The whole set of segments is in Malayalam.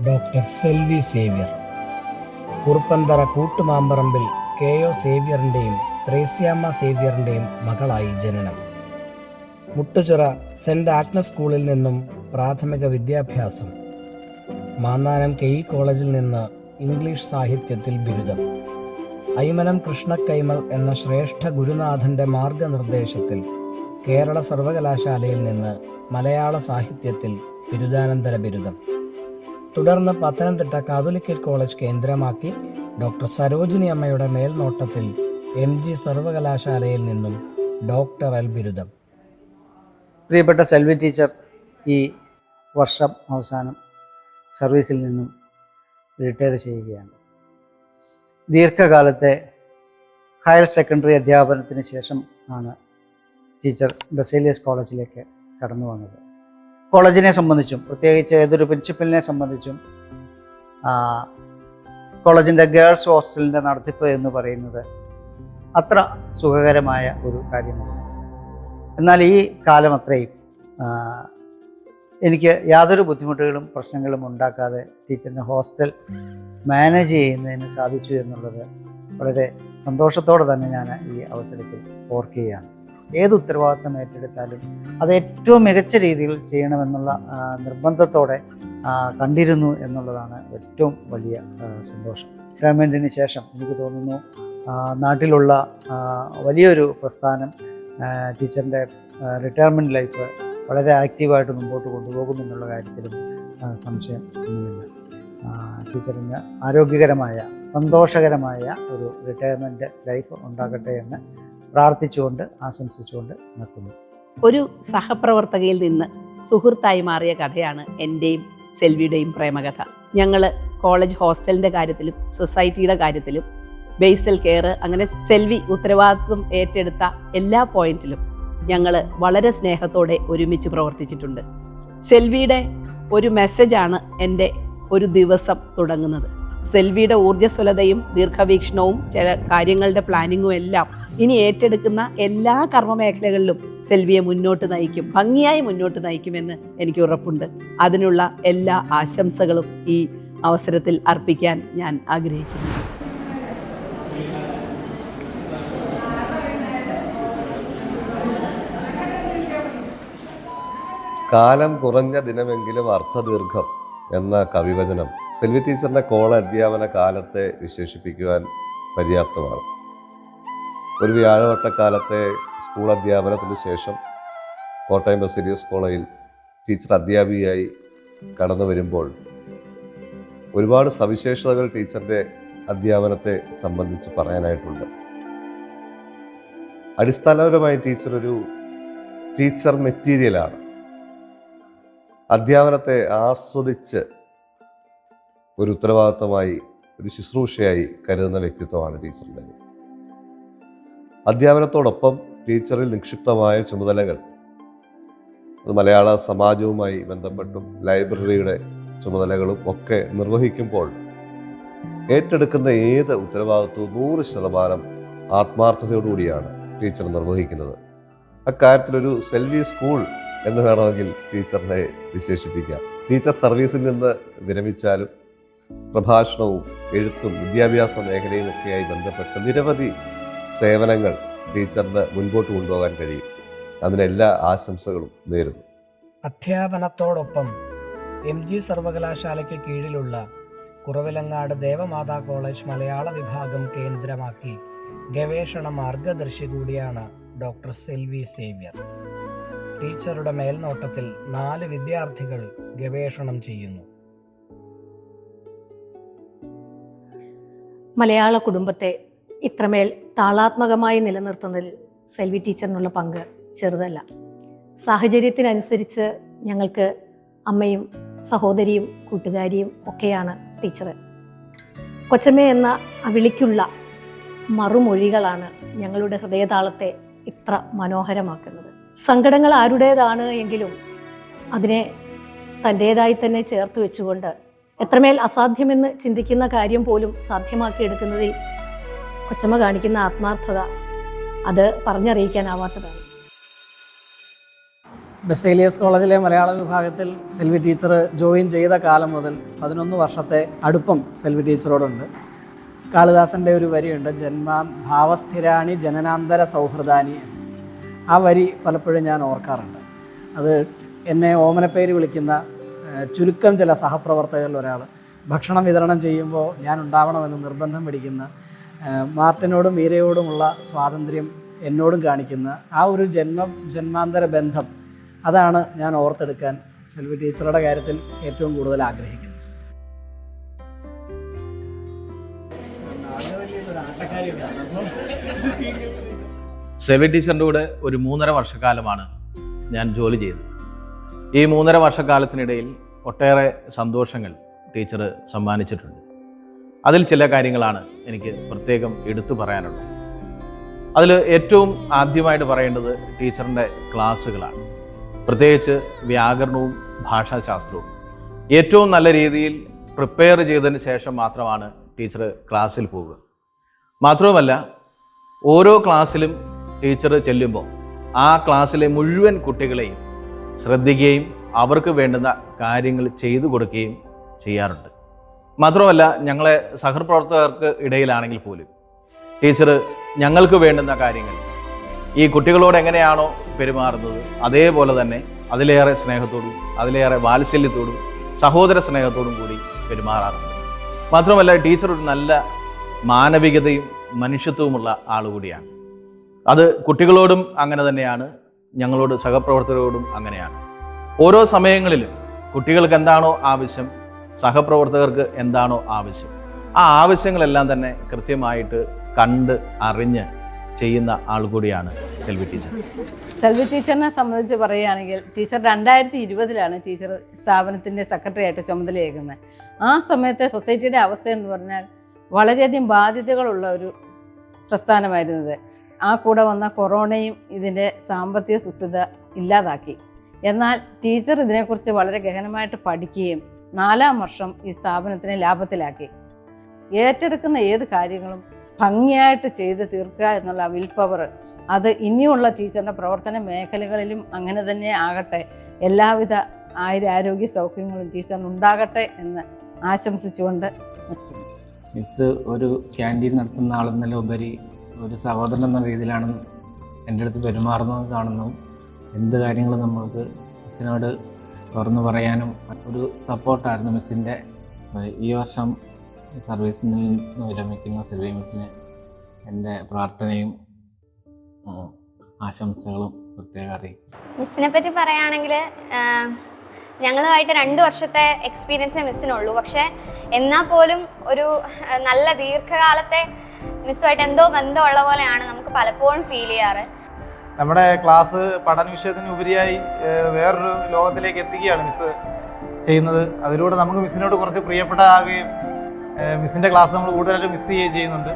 Doctor Selvi Xavier. Kuruppanthara Koottumamparambil K O. സേവ്യറിൻ്റെയും ത്രേസ്യാമ്മ സേവ്യറിൻ്റെയും മകളായി ജനനം. മുട്ടുചിറ സെന്റ് ആഗ്നസ് സ്കൂളിൽ നിന്നും പ്രാഥമിക വിദ്യാഭ്യാസം. മാന്നാനം കെ.ഇ. കോളേജിൽ നിന്ന് ഇംഗ്ലീഷ് സാഹിത്യത്തിൽ ബിരുദം. അയ്മനം കൃഷ്ണക്കൈമൾ എന്ന ശ്രേഷ്ഠ ഗുരുനാഥന്റെ മാർഗനിർദ്ദേശത്തിൽ കേരള സർവകലാശാലയിൽ നിന്ന് മലയാള സാഹിത്യത്തിൽ ബിരുദാനന്തര ബിരുദം. തുടർന്ന് പത്തനംതിട്ട കാതോലിക്കറ്റ് കോളേജ് കേന്ദ്രമാക്കി ഡോക്ടർ സരോജിനി അമ്മയുടെ മേൽനോട്ടത്തിൽ MG സർവകലാശാലയിൽ നിന്നും ഡോക്ടറൽ ബിരുദം. പ്രിയപ്പെട്ട സെൽവി ടീച്ചർ ഈ വർഷം അവസാനം സർവീസിൽ നിന്നും റിട്ടയർ ചെയ്യുകയാണ്. ദീർഘകാലത്തെ ഹയർ സെക്കൻഡറി അധ്യാപനത്തിന് ശേഷം ആണ് ടീച്ചർ ബസേലിയസ് കോളേജിലേക്ക് കടന്നു വന്നത്. കോളേജിനെ സംബന്ധിച്ചും പ്രത്യേകിച്ച് ഏതൊരു പ്രിൻസിപ്പലിനെ സംബന്ധിച്ചും കോളേജിൻ്റെ ഗേൾസ് ഹോസ്റ്റലിൻ്റെ നടത്തിപ്പ് എന്ന് പറയുന്നത് അത്ര സുഖകരമായ ഒരു കാര്യമല്ല. എന്നാൽ ഈ കാലം അത്രയും എനിക്ക് യാതൊരു ബുദ്ധിമുട്ടുകളും പ്രശ്നങ്ങളും ഉണ്ടാക്കാതെ ടീച്ചറിന് ഹോസ്റ്റൽ മാനേജ് ചെയ്യുന്നതിന് സാധിച്ചു എന്നുള്ളത് വളരെ സന്തോഷത്തോടെ തന്നെ ഞാൻ ഈ അവസരത്തിൽ ഓർക്കുകയാണ്. ഏത് ഉത്തരവാദിത്തം ഏറ്റെടുത്താലും അത് ഏറ്റവും മികച്ച രീതിയിൽ ചെയ്യണമെന്നുള്ള നിർബന്ധത്തോടെ കണ്ടിരുന്നു എന്നുള്ളതാണ് ഏറ്റവും വലിയ സന്തോഷം. റിട്ടയർമെൻറ്റിന് ശേഷം എനിക്ക് തോന്നുന്നു നാട്ടിലുള്ള വലിയൊരു പ്രസ്ഥാനം ടീച്ചറിൻ്റെ റിട്ടയർമെൻറ്റ് ലൈഫ് വളരെ ആക്റ്റീവായിട്ട് മുമ്പോട്ട് കൊണ്ടുപോകുമെന്നുള്ള കാര്യത്തിലും സംശയം ഒന്നുമില്ല. ടീച്ചറിന് ആരോഗ്യകരമായ സന്തോഷകരമായ ഒരു റിട്ടയർമെൻറ്റ് ലൈഫ് ഉണ്ടാകട്ടെ എന്ന് പ്രാർത്ഥിച്ചുകൊണ്ട് ആശംസിച്ചുകൊണ്ട് നിർത്തുന്നു. ഒരു സഹപ്രവർത്തകയിൽ നിന്ന് സുഹൃത്തായി മാറിയ കഥയാണ് എൻ്റെയും സെൽവിയുടെയും പ്രേമകഥ. ഞങ്ങൾ കോളേജ് ഹോസ്റ്റലിൻ്റെ കാര്യത്തിലും സൊസൈറ്റിയുടെ കാര്യത്തിലും ബേസൽ കെയർ അങ്ങനെ സെൽവി ഉത്തരവാദിത്വം ഏറ്റെടുത്ത എല്ലാ പോയിന്റിലും ഞങ്ങൾ വളരെ സ്നേഹത്തോടെ ഒരുമിച്ച് പ്രവർത്തിച്ചിട്ടുണ്ട്. സെൽവിയുടെ ഒരു മെസ്സേജാണ് എൻ്റെ ഒരു ദിവസം തുടങ്ങുന്നത്. സെൽവിയുടെ ഊർജ്ജസ്വലതയും ദീർഘവീക്ഷണവും ചില കാര്യങ്ങളുടെ പ്ലാനിങ്ങും എല്ലാം ഇനി ഏറ്റെടുക്കുന്ന എല്ലാ കർമ്മമേഖലകളിലും സെൽവിയെ മുന്നോട്ട് നയിക്കും, ഭംഗിയായി മുന്നോട്ട് നയിക്കുമെന്ന് എനിക്ക് ഉറപ്പുണ്ട്. അതിനുള്ള എല്ലാ ആശംസകളും ഈ അവസരത്തിൽ അർപ്പിക്കാൻ ഞാൻ ആഗ്രഹിക്കുന്നു. കാലം കുറഞ്ഞ ദിനമെങ്കിലും അർത്ഥദീർഘം എന്ന കവിവചനം സെൽവി ടീച്ചറിൻ്റെ കോളേജ് അധ്യാപന കാലത്തെ വിശേഷിപ്പിക്കുവാൻ പര്യാപ്തമാണ്. ഒരു വ്യാഴവട്ടക്കാലത്തെ സ്കൂൾ അധ്യാപനത്തിന് ശേഷം കോട്ടയം ബസേലിയസ് കോളേജിൽ ടീച്ചർ അധ്യാപികയായി കടന്നു വരുമ്പോൾ ഒരുപാട് സവിശേഷതകൾ ടീച്ചറിൻ്റെ അധ്യാപനത്തെ സംബന്ധിച്ച് പറയാനായിട്ടുണ്ട്. അടിസ്ഥാനപരമായി ടീച്ചർ ഒരു ടീച്ചർ മെറ്റീരിയലാണ്. അധ്യാപനത്തെ ആസ്വദിച്ച് ഒരു ഉത്തരവാദിത്തമായി ഒരു ശുശ്രൂഷയായി കരുതുന്ന വ്യക്തിത്വമാണ് ടീച്ചറിൻ്റെ. അധ്യാപനത്തോടൊപ്പം ടീച്ചറിൽ നിക്ഷിപ്തമായ ചുമതലകൾ അത് മലയാള സമാജവുമായി ബന്ധപ്പെട്ടും ലൈബ്രറിയുടെ ചുമതലകളും ഒക്കെ നിർവഹിക്കുമ്പോൾ ഏറ്റെടുക്കുന്ന ഏത് ഉത്തരവാദിത്വവും 100% ആത്മാർത്ഥതയോടുകൂടിയാണ് ടീച്ചർ നിർവഹിക്കുന്നത്. അക്കാര്യത്തിലൊരു സെൽവി സ്കൂൾ എന്ന് വേണമെങ്കിൽ ടീച്ചറിനെ വിശേഷിപ്പിക്കാം. ടീച്ചർ സർവീസിൽ നിന്ന് വിരമിച്ചാലും പ്രഭാഷണവും എഴുത്തും വിദ്യാഭ്യാസ മേഖലയും ഒക്കെയായി ബന്ധപ്പെട്ട് നിരവധി സേവനങ്ങൾ ടീച്ചറിന് മുൻപോട്ട് കൊണ്ടുപോകാൻ കഴിയും. അതിനെല്ലാ ആശംസകളും നേരുന്നു. അധ്യാപനത്തോടൊപ്പം MG സർവകലാശാലയ്ക്ക് കീഴിലുള്ള കുറവിലങ്ങാട് ദേവമാതാ കോളേജ് മലയാള വിഭാഗം കേന്ദ്രമാക്കി ഗവേഷണ മാർഗദർശി കൂടിയാണ് ഡോക്ടർ സെൽവി സേവ്യർ. ടീച്ചറുടെ മേൽനോട്ടത്തിൽ 4 വിദ്യാർത്ഥികൾ ഗവേഷണം ചെയ്യുന്നു. മലയാള കുടുംബത്തെ ഇത്രമേൽ താളാത്മകമായി നിലനിർത്തുന്നതിൽ സെൽവി ടീച്ചറിനുള്ള പങ്ക് ചെറുതല്ല. സാഹചര്യത്തിനനുസരിച്ച് ഞങ്ങൾക്ക് അമ്മയും സഹോദരിയും കൂട്ടുകാരിയും ഒക്കെയാണ് ടീച്ചർ. കൊച്ചമ്മ എന്ന വിളിക്കുള്ള മറുമൊഴികളാണ് ഞങ്ങളുടെ ഹൃദയതാളത്തെ ഇത്ര മനോഹരമാക്കുന്നത്. സങ്കടങ്ങൾ ആരുടേതാണ് എങ്കിലും അതിനെ തൻ്റേതായി തന്നെ ചേർത്ത് വെച്ചുകൊണ്ട് എത്രമേൽ അസാധ്യമെന്ന് ചിന്തിക്കുന്ന കാര്യം പോലും സാധ്യമാക്കിയെടുക്കുന്നതിൽ കൊച്ചമ്മ കാണിക്കുന്ന ആത്മാർത്ഥത അത് പറഞ്ഞറിയിക്കാനാവാത്തതാണ്. ബസേലിയസ് കോളേജിലെ മലയാള വിഭാഗത്തിൽ സെൽവി ടീച്ചർ ജോയിൻ ചെയ്ത കാലം മുതൽ 11 വർഷത്തെ അടുപ്പം സെൽവി ടീച്ചറോടുണ്ട്. കാളിദാസൻ്റെ ഒരു വരിയുണ്ട്, ഭാവസ്ഥിരാണി ജനനാന്തര സൗഹൃദാനി. ആ വരി പലപ്പോഴും ഞാൻ ഓർക്കാറുണ്ട്. അത് എന്നെ ഓമനപ്പേര് വിളിക്കുന്ന ചുരുക്കം ചില സഹപ്രവർത്തകരിൽ ഒരാൾ, ഭക്ഷണം വിതരണം ചെയ്യുമ്പോൾ ഞാൻ ഉണ്ടാവണമെന്ന് നിർബന്ധം പിടിക്കുന്ന, മാർട്ടിനോടും മീരയോടുമുള്ള സ്വാതന്ത്ര്യം എന്നോടും കാണിക്കുന്ന ആ ഒരു ജന്മാന്തര ബന്ധം, അതാണ് ഞാൻ ഓർത്തെടുക്കാൻ സെൽവി ടീച്ചറുടെ കാര്യത്തിൽ ഏറ്റവും കൂടുതൽ ആഗ്രഹിക്കുന്നത്. സെൽവി ടീച്ചറിൻ്റെ കൂടെ ഒരു 3.5 വർഷക്കാലമാണ് ഞാൻ ജോലി ചെയ്തത്. ഈ 3.5 വർഷക്കാലത്തിനിടയിൽ ഒട്ടേറെ സന്തോഷങ്ങൾ ടീച്ചർ സമ്മാനിച്ചിട്ടുണ്ട്. അതിൽ ചില കാര്യങ്ങളാണ് എനിക്ക് പ്രത്യേകം എടുത്തു പറയാനുള്ളത്. അതിൽ ഏറ്റവും ആദ്യമായിട്ട് പറയേണ്ടത് ടീച്ചറിൻ്റെ ക്ലാസ്സുകളാണ്. പ്രത്യേകിച്ച് വ്യാകരണവും ഭാഷാശാസ്ത്രവും ഏറ്റവും നല്ല രീതിയിൽ പ്രിപ്പയർ ചെയ്തതിന് ശേഷം മാത്രമാണ് ടീച്ചർ ക്ലാസ്സിൽ പോവുക. മാത്രവുമല്ല, ഓരോ ക്ലാസ്സിലും ടീച്ചർ ചെല്ലുമ്പോൾ ആ ക്ലാസ്സിലെ മുഴുവൻ കുട്ടികളെയും ശ്രദ്ധിക്കുകയും അവർക്ക് വേണ്ടുന്ന കാര്യങ്ങൾ ചെയ്തു കൊടുക്കുകയും ചെയ്യാറുണ്ട്. മാത്രമല്ല, ഞങ്ങളെ സഹപ്രവർത്തകർക്ക് ഇടയിലാണെങ്കിൽ പോലും ടീച്ചർ ഞങ്ങൾക്ക് വേണ്ടുന്ന കാര്യങ്ങൾ ഈ കുട്ടികളോട് എങ്ങനെയാണോ പെരുമാറുന്നത് അതേപോലെ തന്നെ അതിലേറെ സ്നേഹത്തോടും അതിലേറെ വാത്സല്യത്തോടും സഹോദര സ്നേഹത്തോടും കൂടി പെരുമാറാറുണ്ട്. മാത്രമല്ല, ടീച്ചർ ഒരു നല്ല മാനവികതയും മനുഷ്യത്വവുമുള്ള ആളുകൂടിയാണ്. അത് കുട്ടികളോടും അങ്ങനെ തന്നെയാണ്, ഞങ്ങളോട് സഹപ്രവർത്തകരോടും അങ്ങനെയാണ്. ഓരോ സമയങ്ങളിലും കുട്ടികൾക്ക് എന്താണോ ആവശ്യം, സഹപ്രവർത്തകർക്ക് എന്താണോ ആവശ്യം, ആ ആവശ്യങ്ങളെല്ലാം തന്നെ കൃത്യമായിട്ട് കണ്ട് അറിഞ്ഞ് ചെയ്യുന്ന ആൾ കൂടിയാണ് സെൽവി ടീച്ചർ. സെൽവി ടീച്ചറിനെ സംബന്ധിച്ച് പറയുകയാണെങ്കിൽ, ടീച്ചർ 2020 ടീച്ചർ സ്ഥാപനത്തിൻ്റെ സെക്രട്ടറി ആയിട്ട് ചുമതലയേക്കുന്നത്. ആ സമയത്തെ സൊസൈറ്റിയുടെ അവസ്ഥ എന്ന് പറഞ്ഞാൽ വളരെയധികം ബാധ്യതകളുള്ള ഒരു പ്രസ്ഥാനമായിരുന്നത്. ആ കൂടെ വന്ന കൊറോണയും ഇതിൻ്റെ സാമ്പത്തിക സുസ്ഥിരത ഇല്ലാതാക്കി. എന്നാൽ ടീച്ചർ ഇതിനെക്കുറിച്ച് വളരെ ഗഹനമായിട്ട് പഠിക്കുകയും 4-ാം വർഷം ഈ സ്ഥാപനത്തിനെ ലാഭത്തിലാക്കി. ഏറ്റെടുക്കുന്ന ഏത് കാര്യങ്ങളും ഭംഗിയായിട്ട് ചെയ്ത് തീർക്കുക എന്നുള്ള വിൽ പവർ, അത് ഇനിയുള്ള ടീച്ചറിൻ്റെ പ്രവർത്തന മേഖലകളിലും അങ്ങനെ തന്നെ ആകട്ടെ. എല്ലാവിധ ആരോഗ്യ സൗഖ്യങ്ങളും ടീച്ചറിന് ഉണ്ടാകട്ടെ എന്ന് ആശംസിച്ചുകൊണ്ട് നിർത്തുന്നു. മിസ് ഒരു ക്യാൻറ്റീൻ നടത്തുന്ന ആളെന്നല്ല ഉപരി ഒരു സഹോദരൻ എന്ന രീതിയിലാണ് എൻ്റെ അടുത്ത് പെരുമാറുന്നത് കാണുന്നു. എന്ത് കാര്യങ്ങളും നമ്മൾക്ക് മിസ്സിനോട് തുറന്നു പറയാനും ഒരു സപ്പോർട്ടായിരുന്നു മിസ്സിൻ്റെ. ഈ വർഷം സർവീസിൽ നിന്ന് വിരമിക്കുന്ന സെൽവി മിസ്സിന് എൻ്റെ പ്രാർത്ഥനയും ആശംസകളും പ്രത്യേകം അറിയിക്കും. മിസ്സിനെ പറ്റി പറയുകയാണെങ്കിൽ, ഞങ്ങളുമായിട്ട് 2 വർഷത്തെ എക്സ്പീരിയൻസേ മിസ്സിനുള്ളൂ. പക്ഷെ എന്നാൽ പോലും ഒരു നല്ല ദീർഘകാലത്തെ മിസ്സുമായിട്ട് എന്തോ ബന്ധമുള്ള പോലെയാണ് നമുക്ക് പലപ്പോഴും ഫീൽ ചെയ്യാറ്. നമ്മുടെ ക്ലാസ് പഠന വിഷയത്തിന് ഉപരിയായി വേറൊരു ലോകത്തിലേക്ക് എത്തിക്കുകയാണ് മിസ്സ് ചെയ്യുന്നത്. അതിലൂടെ നമുക്ക് മിസ്സിനോട് കുറച്ച് പ്രിയപ്പെട്ടതാകുകയും മിസ്സിൻ്റെ ക്ലാസ് നമ്മൾ കൂടുതലായിട്ട് മിസ് ചെയ്യുകയും ചെയ്യുന്നുണ്ട്.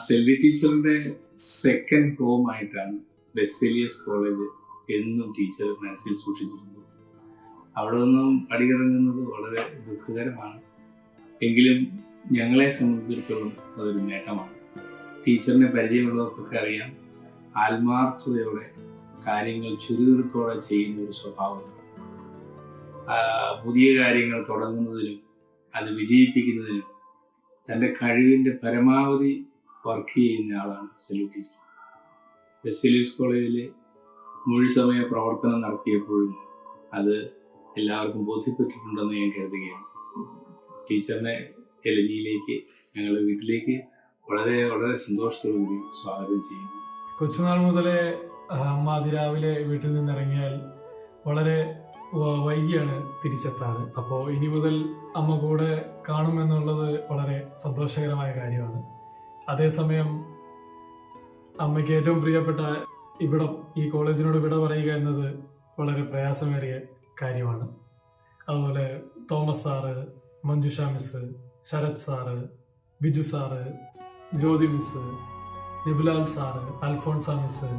സെൽവി ടീച്ചറിൻ്റെ സെക്കൻഡ് ഹോം ആയിട്ടാണ് ബസേലിയസ് കോളേജ് എന്നും ടീച്ചർ മനസ്സിൽ സൂക്ഷിച്ചിരുന്നത്. അവിടെ നിന്നും പടിയിറങ്ങുന്നത് വളരെ ദുഃഖകരമാണ്. എങ്കിലും ഞങ്ങളെ സംബന്ധിച്ചിടത്തോളം അതൊരു നേട്ടമാണ്. ടീച്ചറിനെ പരിചയമുള്ളവർക്കൊക്കെ അറിയാം, ആത്മാർത്ഥതയോടെ കാര്യങ്ങൾ ചുരുക്കോടെ ചെയ്യുന്ന ഒരു സ്വഭാവമാണ്. പുതിയ കാര്യങ്ങൾ തുടങ്ങുന്നതിനും അത് വിജയിപ്പിക്കുന്നതിനും തൻ്റെ കഴിവിൻ്റെ പരമാവധി വർക്ക് ചെയ്യുന്ന ആളാണ് സെൽവി ടീച്ചർ. ബസേലിയസ് കോളേജിൽ മുഴുസമയ പ്രവർത്തനം നടത്തിയപ്പോഴും അത് എല്ലാവർക്കും ബോധ്യപ്പെട്ടിട്ടുണ്ടെന്ന് ഞാൻ കരുതുകയാണ്. ടീച്ചറിനെ എലഞ്ഞിയിലേക്ക്, ഞങ്ങളുടെ വീട്ടിലേക്ക് വളരെ വളരെ സന്തോഷത്തോടുകൂടി സ്വാഗതം ചെയ്യുന്നു. കൊച്ചുനാൾ മുതലേ അമ്മ അതിരാവിലെ വീട്ടിൽ നിന്നിറങ്ങിയാൽ വളരെ വൈകിയാണ് തിരിച്ചെത്താറ്. അപ്പോൾ ഇനി മുതൽ അമ്മ കൂടെ കാണുമെന്നുള്ളത് വളരെ സന്തോഷകരമായ കാര്യമാണ്. അതേസമയം അമ്മയ്ക്ക് ഏറ്റവും പ്രിയപ്പെട്ട ഇവിടം, ഈ കോളേജിനോട് വിട പറയുക എന്നത് വളരെ പ്രയാസമേറിയ കാര്യമാണ്. അതുപോലെ Thomas sir, Manjusha miss, Sarath sir, Biju sir, Jyothi miss, Nibulal sir, Alphonsa miss,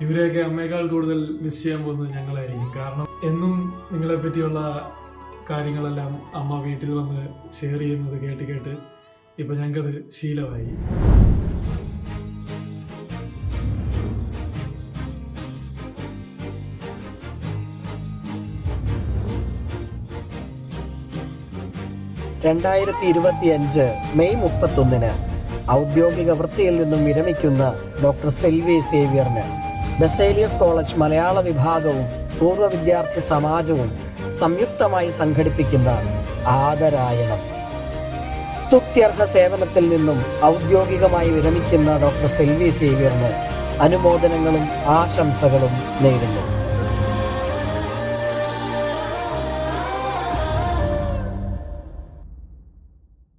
ഇവരെയൊക്കെ അമ്മയേക്കാൾ കൂടുതൽ മിസ് ചെയ്യാൻ പോകുന്നത് ഞങ്ങളായിരിക്കും. കാരണം എന്നും നിങ്ങളെ പറ്റിയുള്ള കാര്യങ്ങളെല്ലാം അമ്മ വീട്ടിൽ വന്ന് ഷെയർ ചെയ്യുന്നത് കേട്ട് ഇപ്പോൾ ഞങ്ങൾക്കത് ശീലമായി. മെയ് 31 ഔദ്യോഗിക വൃത്തിയിൽ നിന്നും വിരമിക്കുന്ന ഡോക്ടർ സെൽവി സേവ്യറിന് ബസേലിയസ് കോളേജ് മലയാള വിഭാഗവും പൂർവ്വ വിദ്യാർത്ഥി സമാജവും സംയുക്തമായി സംഘടിപ്പിക്കുന്ന ആദരായണം. സ്തുത്യർഹ സേവനത്തിൽ നിന്നും ഔദ്യോഗികമായി വിരമിക്കുന്ന ഡോക്ടർ സെൽവി സേവ്യറിന് അനുമോദനങ്ങളും ആശംസകളും നേരുന്നു.